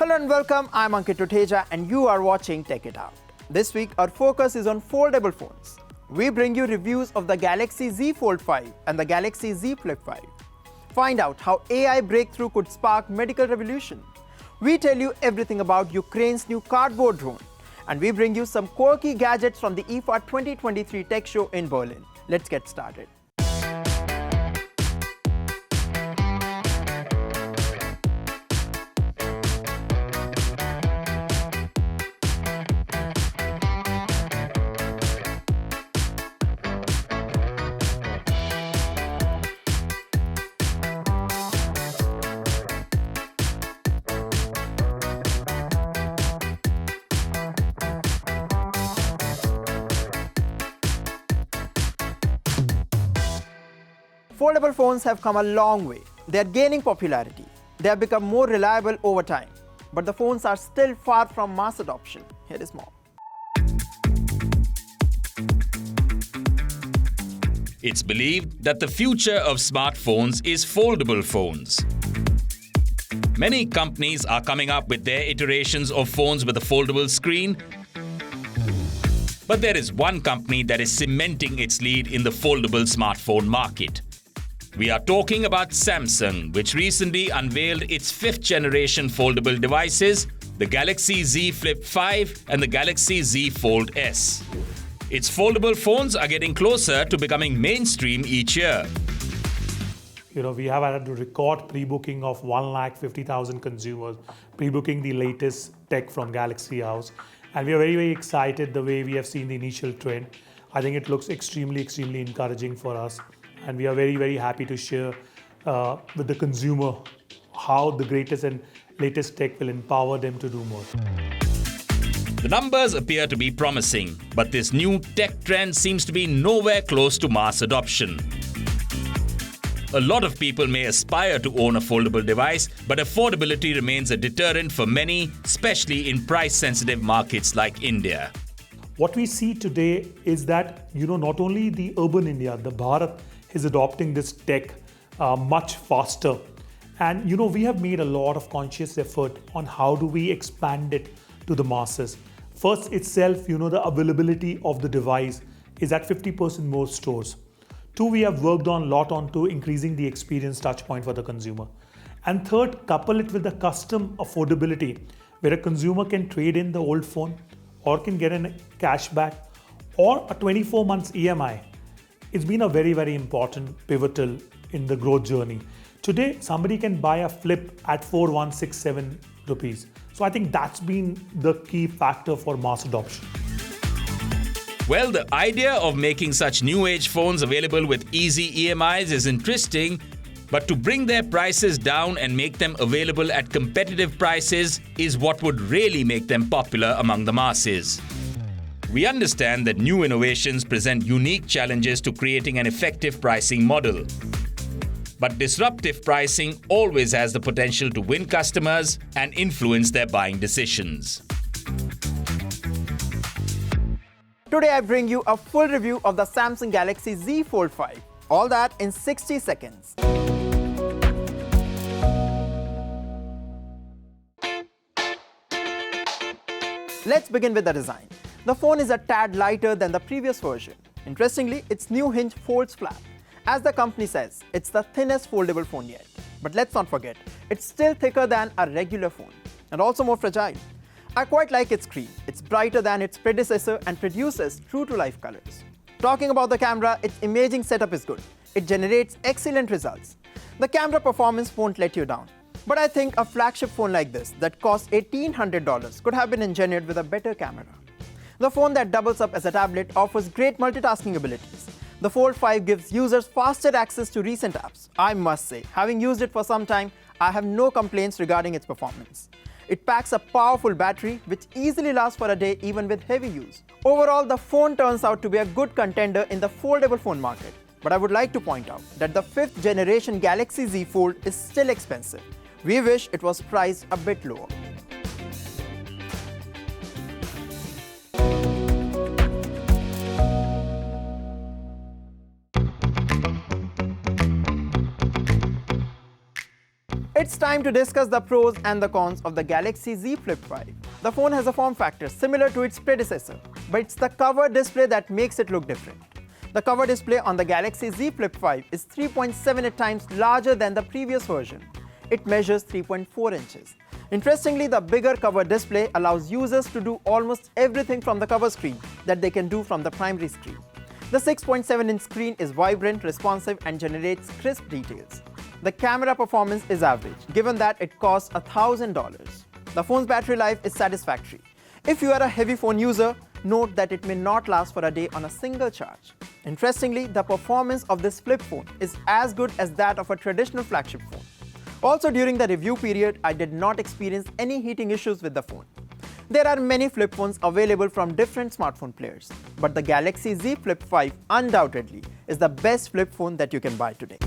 Hello and welcome, I'm Ankit Tuteja and you are watching Tech It Out. This week our focus is on foldable phones. We bring you reviews of the Galaxy Z Fold 5 and the Galaxy Z Flip 5. Find out how AI breakthrough could spark medical revolution. We tell you everything about Ukraine's new cardboard drone. And we bring you some quirky gadgets from the IFA 2023 tech show in Berlin. Let's get started. Foldable phones have come a long way. They are gaining popularity. They have become more reliable over time. But the phones are still far from mass adoption. Here is more. It's believed that the future of smartphones is foldable phones. Many companies are coming up with their iterations of phones with a foldable screen. But there is one company that is cementing its lead in the foldable smartphone market. We are talking about Samsung, which recently unveiled its 5th generation foldable devices, the Galaxy Z Flip 5 and the Galaxy Z Fold S. Its foldable phones are getting closer to becoming mainstream each year. We have had a record pre-booking of 150,000 consumers, pre-booking the latest tech from Galaxy House. And we are very, very excited the way we have seen the initial trend. I think it looks extremely encouraging for us. And we are very, very happy to share with the consumer how the greatest and latest tech will empower them to do more. The numbers appear to be promising, but this new tech trend seems to be nowhere close to mass adoption. A lot of people may aspire to own a foldable device, but affordability remains a deterrent for many, especially in price-sensitive markets like India. What we see today is that, not only the urban India, the Bharat is adopting this tech much faster. And, we have made a lot of conscious effort on how do we expand it to the masses. First itself, the availability of the device is at 50% more stores. Two, we have worked on a lot onto increasing the experience touch point for the consumer. And third, couple it with the custom affordability, where a consumer can trade in the old phone or can get a cashback or a 24 months EMI. It's been a very, very important pivotal in the growth journey. Today, somebody can buy a flip at 4167 rupees. So I think that's been the key factor for mass adoption. Well, the idea of making such new age phones available with easy EMIs is interesting, but to bring their prices down and make them available at competitive prices is what would really make them popular among the masses. We understand that new innovations present unique challenges to creating an effective pricing model. But disruptive pricing always has the potential to win customers and influence their buying decisions. Today I bring you a full review of the Samsung Galaxy Z Fold 5. All that in 60 seconds. Let's begin with the design. The phone is a tad lighter than the previous version. Interestingly, its new hinge folds flat. As the company says, it's the thinnest foldable phone yet. But let's not forget, it's still thicker than a regular phone and also more fragile. I quite like its screen. It's brighter than its predecessor and produces true-to-life colors. Talking about the camera, its imaging setup is good. It generates excellent results. The camera performance won't let you down. But I think a flagship phone like this that costs $1,800 could have been engineered with a better camera. The phone that doubles up as a tablet offers great multitasking abilities. The Fold 5 gives users faster access to recent apps. I must say, having used it for some time, I have no complaints regarding its performance. It packs a powerful battery which easily lasts for a day even with heavy use. Overall, the phone turns out to be a good contender in the foldable phone market. But I would like to point out that the 5th generation Galaxy Z Fold is still expensive. We wish it was priced a bit lower. It's time to discuss the pros and the cons of the Galaxy Z Flip 5. The phone has a form factor similar to its predecessor, but it's the cover display that makes it look different. The cover display on the Galaxy Z Flip 5 is 3.78 times larger than the previous version. It measures 3.4 inches. Interestingly, the bigger cover display allows users to do almost everything from the cover screen that they can do from the primary screen. The 6.7-inch screen is vibrant, responsive, and generates crisp details. The camera performance is average, given that it costs $1,000. The phone's battery life is satisfactory. If you are a heavy phone user, note that it may not last for a day on a single charge. Interestingly, the performance of this flip phone is as good as that of a traditional flagship phone. Also, during the review period, I did not experience any heating issues with the phone. There are many flip phones available from different smartphone players, but the Galaxy Z Flip 5 undoubtedly is the best flip phone that you can buy today.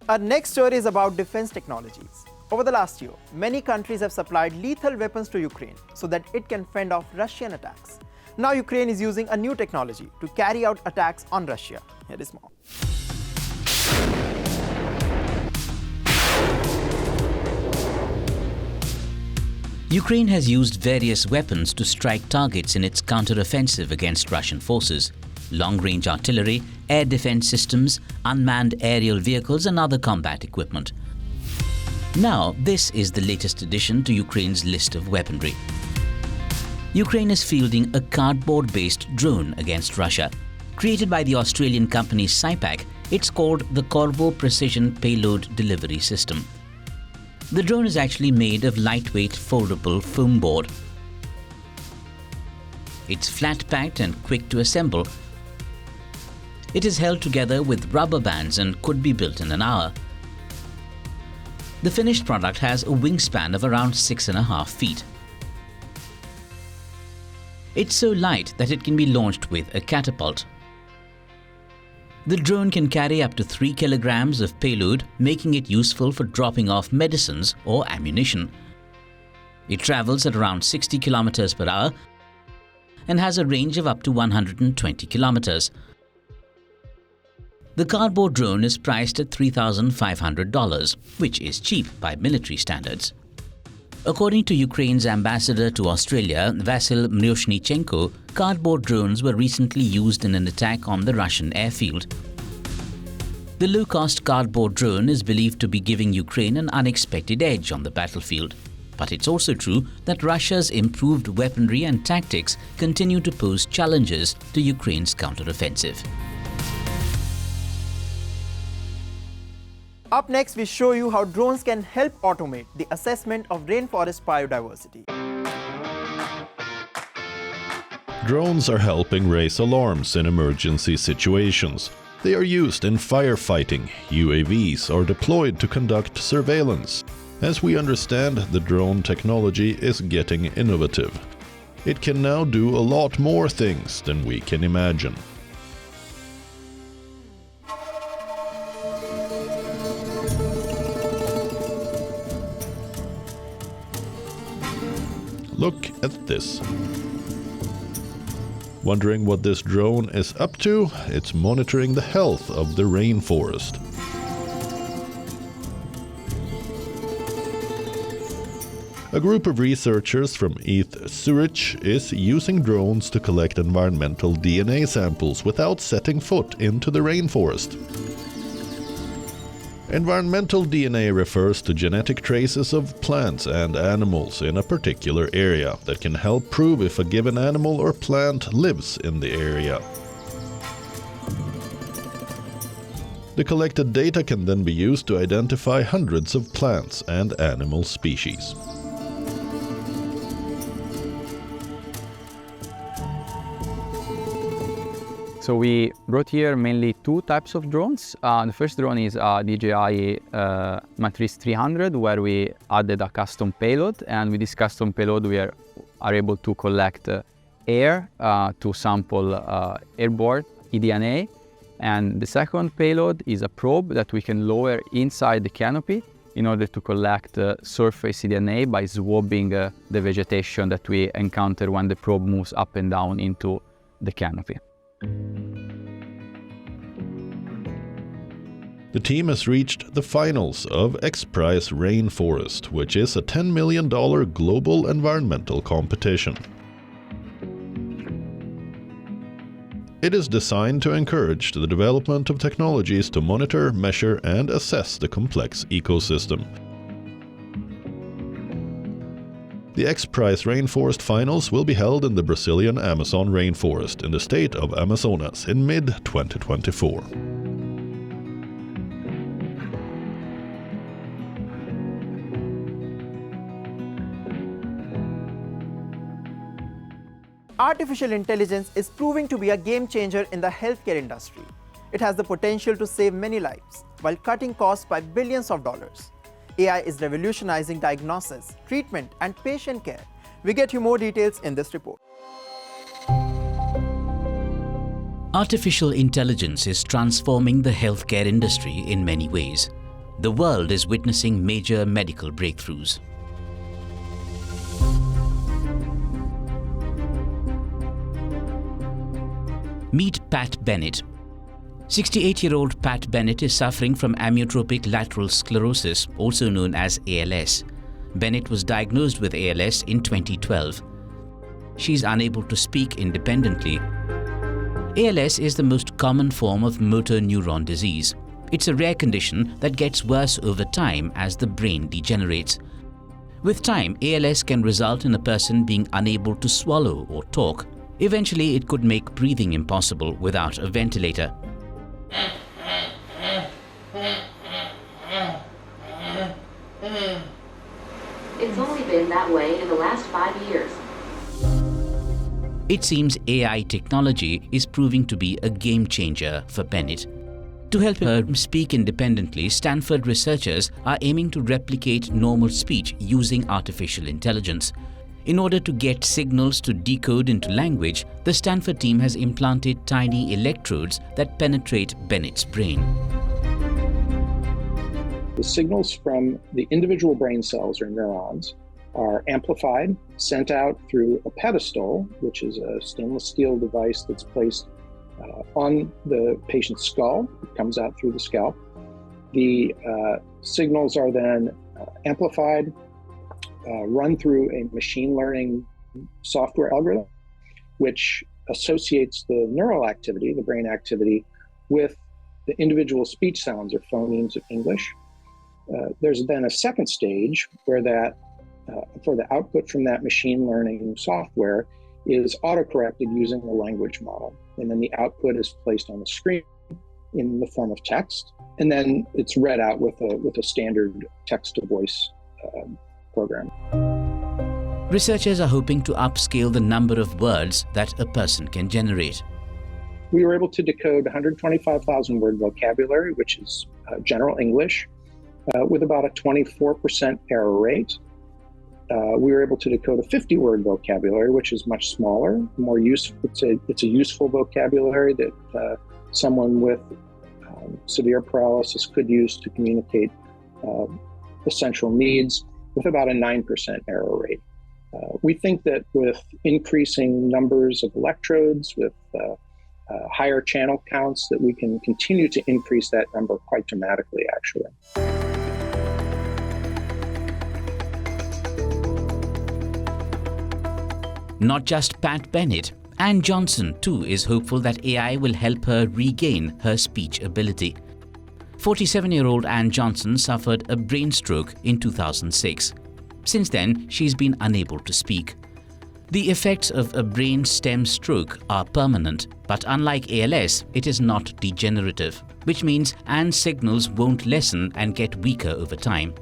Our next story is about defense technologies. Over the last year, many countries have supplied lethal weapons to Ukraine so that it can fend off Russian attacks. Now Ukraine is using a new technology to carry out attacks on Russia. Here is more. Ukraine has used various weapons to strike targets in its counter-offensive against Russian forces. Long-range artillery, air defense systems, unmanned aerial vehicles and other combat equipment. Now, this is the latest addition to Ukraine's list of weaponry. Ukraine is fielding a cardboard-based drone against Russia. Created by the Australian company Sypac, it's called the Corvo Precision Payload Delivery System. The drone is actually made of lightweight foldable foam board. It's flat-packed and quick to assemble. It is held together with rubber bands and could be built in an hour. The finished product has a wingspan of around 6.5 feet. It's so light that it can be launched with a catapult. The drone can carry up to 3 kilograms of payload, making it useful for dropping off medicines or ammunition. It travels at around 60 kilometers per hour and has a range of up to 120 kilometers. The cardboard drone is priced at $3,500, which is cheap by military standards. According to Ukraine's ambassador to Australia, Vasyl Mryoshnichenko, cardboard drones were recently used in an attack on the Russian airfield. The low-cost cardboard drone is believed to be giving Ukraine an unexpected edge on the battlefield. But it's also true that Russia's improved weaponry and tactics continue to pose challenges to Ukraine's counter-offensive. Up next, we show you how drones can help automate the assessment of rainforest biodiversity. Drones are helping raise alarms in emergency situations. They are used in firefighting, UAVs, or deployed to conduct surveillance. As we understand, the drone technology is getting innovative. It can now do a lot more things than we can imagine. Look at this. Wondering what this drone is up to? It's monitoring the health of the rainforest. A group of researchers from ETH Zurich is using drones to collect environmental DNA samples without setting foot into the rainforest. Environmental DNA refers to genetic traces of plants and animals in a particular area that can help prove if a given animal or plant lives in the area. The collected data can then be used to identify hundreds of plants and animal species. So we brought here mainly two types of drones. The first drone is DJI Matrice 300, where we added a custom payload, and with this custom payload we are able to collect air to sample airborne eDNA. And the second payload is a probe that we can lower inside the canopy in order to collect surface eDNA by swabbing the vegetation that we encounter when the probe moves up and down into the canopy. The team has reached the finals of X-Prize Rainforest, which is a $10 million global environmental competition. It is designed to encourage the development of technologies to monitor, measure, and assess the complex ecosystem. The X-Prize Rainforest Finals will be held in the Brazilian Amazon rainforest in the state of Amazonas in mid-2024. Artificial intelligence is proving to be a game changer in the healthcare industry. It has the potential to save many lives while cutting costs by billions of dollars. AI is revolutionizing diagnosis, treatment, and patient care. We get you more details in this report. Artificial intelligence is transforming the healthcare industry in many ways. The world is witnessing major medical breakthroughs. Meet Pat Bennett. 68-year-old Pat Bennett is suffering from amyotrophic lateral sclerosis, also known as ALS. Bennett was diagnosed with ALS in 2012. She is unable to speak independently. ALS is the most common form of motor neuron disease. It's a rare condition that gets worse over time as the brain degenerates. With time, ALS can result in a person being unable to swallow or talk. Eventually, it could make breathing impossible without a ventilator. It's only been that way in the last 5 years. It seems AI technology is proving to be a game changer for Bennett. To help her speak independently, Stanford researchers are aiming to replicate normal speech using artificial intelligence. In order to get signals to decode into language, the Stanford team has implanted tiny electrodes that penetrate Bennett's brain. The signals from the individual brain cells or neurons are amplified, sent out through a pedestal, which is a stainless steel device that's placed on the patient's skull. It comes out through the scalp. The signals are then amplified, run through a machine learning software algorithm, which associates the neural activity, the brain activity, with the individual speech sounds or phonemes of English. There's then a second stage where for the output from that machine learning software is autocorrected using the language model. And then the output is placed on the screen in the form of text. And then it's read out with a standard text-to-voice program. Researchers are hoping to upscale the number of words that a person can generate. We were able to decode 125,000 word vocabulary, which is general English, with about a 24% error rate. We were able to decode a 50-word vocabulary, which is much smaller, more useful. It's a useful vocabulary that someone with severe paralysis could use to communicate essential needs, with about a 9% error rate. We think that with increasing numbers of electrodes, with higher channel counts, that we can continue to increase that number quite dramatically, actually. Not just Pat Bennett, Ann Johnson too is hopeful that AI will help her regain her speech ability. 47-year-old Ann Johnson suffered a brain stroke in 2006. Since then, she's been unable to speak. The effects of a brain stem stroke are permanent, but unlike ALS, it is not degenerative, which means Ann's signals won't lessen and get weaker over time.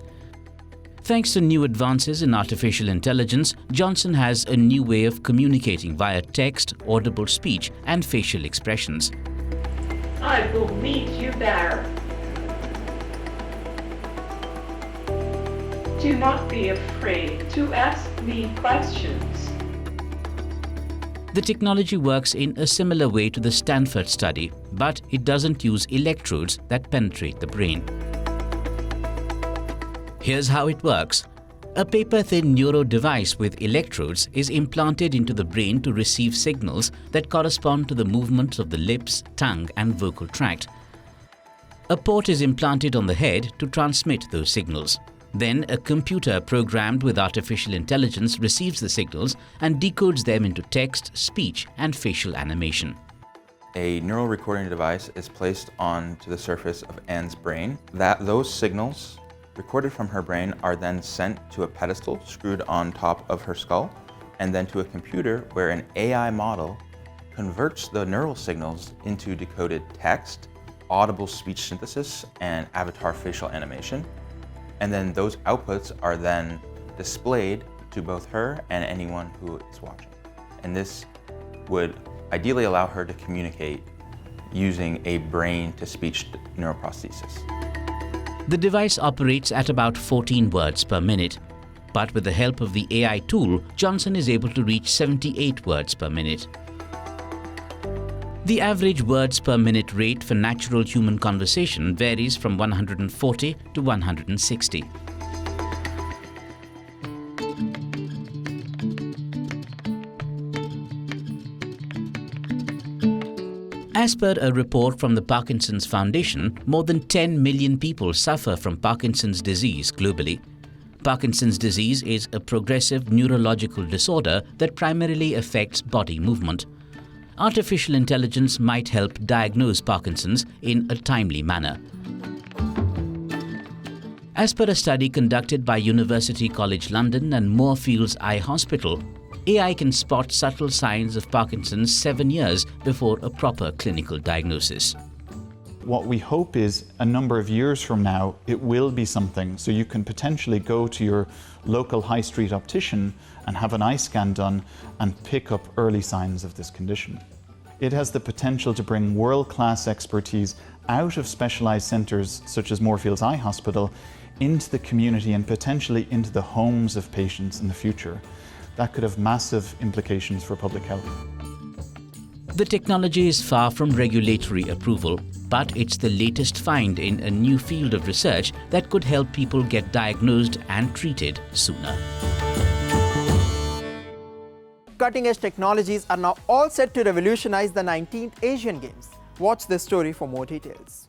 Thanks to new advances in artificial intelligence, Johnson has a new way of communicating via text, audible speech, and facial expressions. I will meet you there. Do not be afraid to ask me questions. The technology works in a similar way to the Stanford study, but it doesn't use electrodes that penetrate the brain. Here's how it works. A paper-thin neuro device with electrodes is implanted into the brain to receive signals that correspond to the movements of the lips, tongue, and vocal tract. A port is implanted on the head to transmit those signals. Then a computer programmed with artificial intelligence receives the signals and decodes them into text, speech, and facial animation. A neural recording device is placed onto the surface of Anne's brain. Those signals recorded from her brain are then sent to a pedestal screwed on top of her skull, and then to a computer where an AI model converts the neural signals into decoded text, audible speech synthesis, and avatar facial animation. And then those outputs are then displayed to both her and anyone who is watching. And this would ideally allow her to communicate using a brain-to-speech neuroprosthesis. The device operates at about 14 words per minute. But with the help of the AI tool, Johnson is able to reach 78 words per minute. The average words per minute rate for natural human conversation varies from 140 to 160. As per a report from the Parkinson's Foundation, more than 10 million people suffer from Parkinson's disease globally. Parkinson's disease is a progressive neurological disorder that primarily affects body movement. Artificial intelligence might help diagnose Parkinson's in a timely manner. As per a study conducted by University College London and Moorfields Eye Hospital, AI can spot subtle signs of Parkinson's 7 years before a proper clinical diagnosis. What we hope is a number of years from now, it will be something. So you can potentially go to your local high street optician and have an eye scan done and pick up early signs of this condition. It has the potential to bring world-class expertise out of specialized centers such as Moorfields Eye Hospital into the community and potentially into the homes of patients in the future. That could have massive implications for public health. The technology is far from regulatory approval, but it's the latest find in a new field of research that could help people get diagnosed and treated sooner. Cutting-edge technologies are now all set to revolutionize the 19th Asian Games. Watch this story for more details.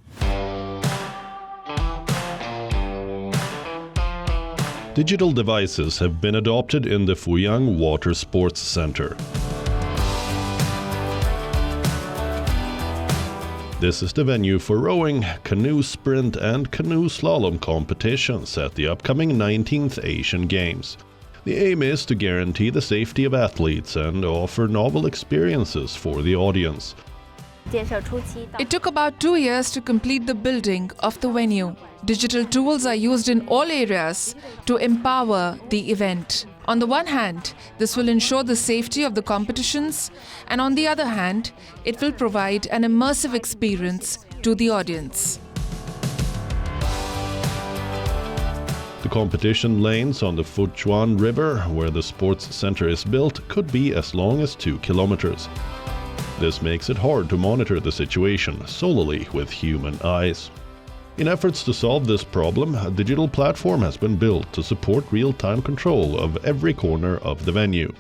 Digital devices have been adopted in the Fuyang Water Sports Center. This is the venue for rowing, canoe sprint and canoe slalom competitions at the upcoming 19th Asian Games. The aim is to guarantee the safety of athletes and offer novel experiences for the audience. It took about 2 years to complete the building of the venue. Digital tools are used in all areas to empower the event. On the one hand, this will ensure the safety of the competitions, and on the other hand, it will provide an immersive experience to the audience. The competition lanes on the Fuchuan River, where the sports center is built, could be as long as 2 kilometers. This makes it hard to monitor the situation solely with human eyes. In efforts to solve this problem, a digital platform has been built to support real-time control of every corner of the venue.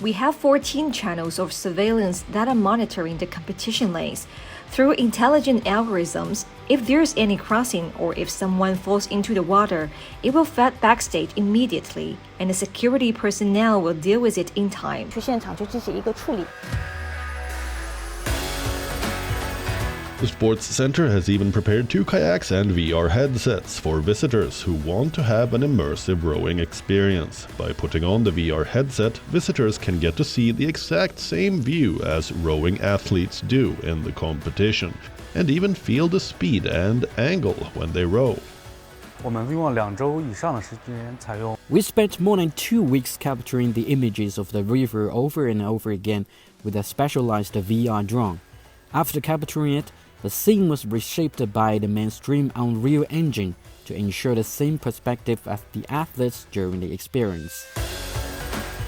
We have 14 channels of surveillance that are monitoring the competition lanes. Through intelligent algorithms, if there's any crossing or if someone falls into the water, it will fed backstage immediately, and the security personnel will deal with it in time. The sports center has even prepared 2 kayaks and VR headsets for visitors who want to have an immersive rowing experience. By putting on the VR headset, visitors can get to see the exact same view as rowing athletes do in the competition, and even feel the speed and angle when they row. We spent more than 2 weeks capturing the images of the river over and over again with a specialized VR drone. After capturing it, the scene was reshaped by the mainstream Unreal Engine to ensure the same perspective as the athletes during the experience.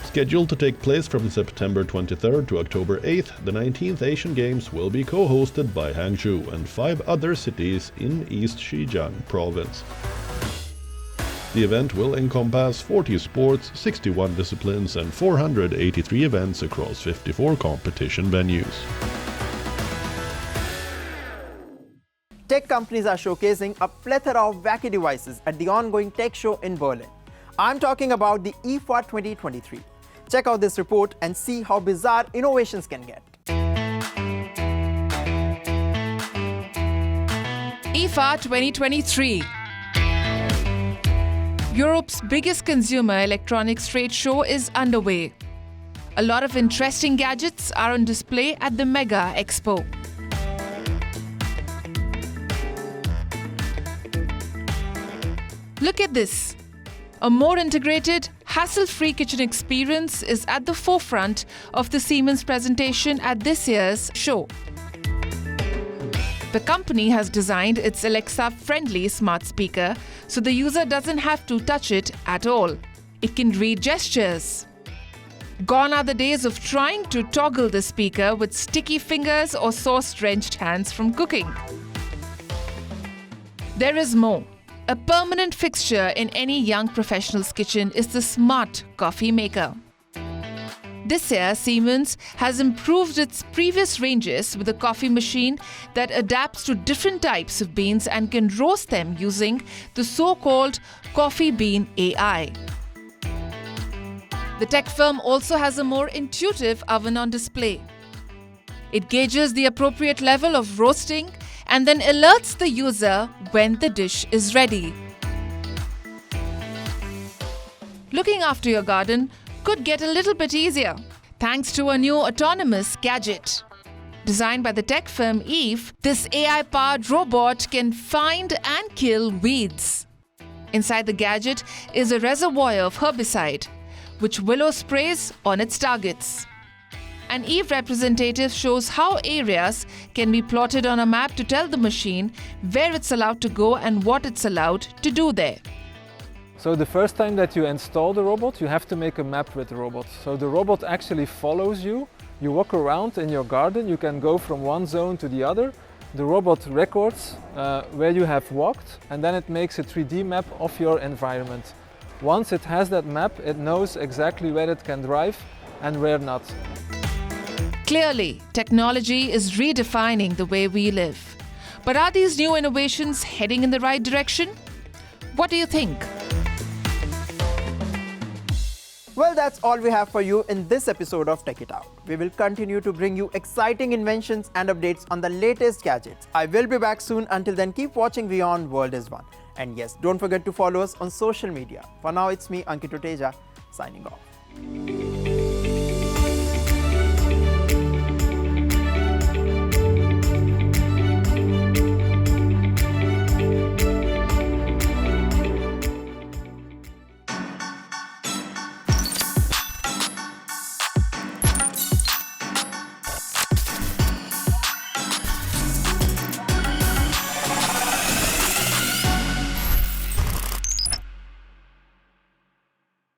Scheduled to take place from September 23rd to October 8th, the 19th Asian Games will be co-hosted by Hangzhou and 5 other cities in East Xizang province. The event will encompass 40 sports, 61 disciplines and 483 events across 54 competition venues. Tech companies are showcasing a plethora of wacky devices at the ongoing tech show in Berlin. I'm talking about the IFA 2023. Check out this report and see how bizarre innovations can get. IFA 2023. Europe's biggest consumer electronics trade show is underway. A lot of interesting gadgets are on display at the Mega Expo. Look at this. A more integrated, hassle-free kitchen experience is at the forefront of the Siemens presentation at this year's show. The company has designed its Alexa-friendly smart speaker so the user doesn't have to touch it at all. It can read gestures. Gone are the days of trying to toggle the speaker with sticky fingers or sauce-drenched hands from cooking. There is more. A permanent fixture in any young professional's kitchen is the smart coffee maker. This year, Siemens has improved its previous ranges with a coffee machine that adapts to different types of beans and can roast them using the so-called coffee bean AI. The tech firm also has a more intuitive oven on display. It gauges the appropriate level of roasting and then alerts the user when the dish is ready. Looking after your garden could get a little bit easier thanks to a new autonomous gadget. Designed by the tech firm Eve, this AI-powered robot can find and kill weeds. Inside the gadget is a reservoir of herbicide, which Willow sprays on its targets. An Eve representative shows how areas can be plotted on a map to tell the machine where it's allowed to go and what it's allowed to do there. So the first time that you install the robot, you have to make a map with the robot. So the robot actually follows you. You walk around in your garden, you can go from one zone to the other. The robot records where you have walked, and then it makes a 3D map of your environment. Once it has that map, it knows exactly where it can drive and where not. Clearly, technology is redefining the way we live. But are these new innovations heading in the right direction? What do you think? Well, that's all we have for you in this episode of Tech It Out. We will continue to bring you exciting inventions and updates on the latest gadgets. I will be back soon. Until then, keep watching WION World is One. And yes, don't forget to follow us on social media. For now, it's me, Ankit Uteja, signing off.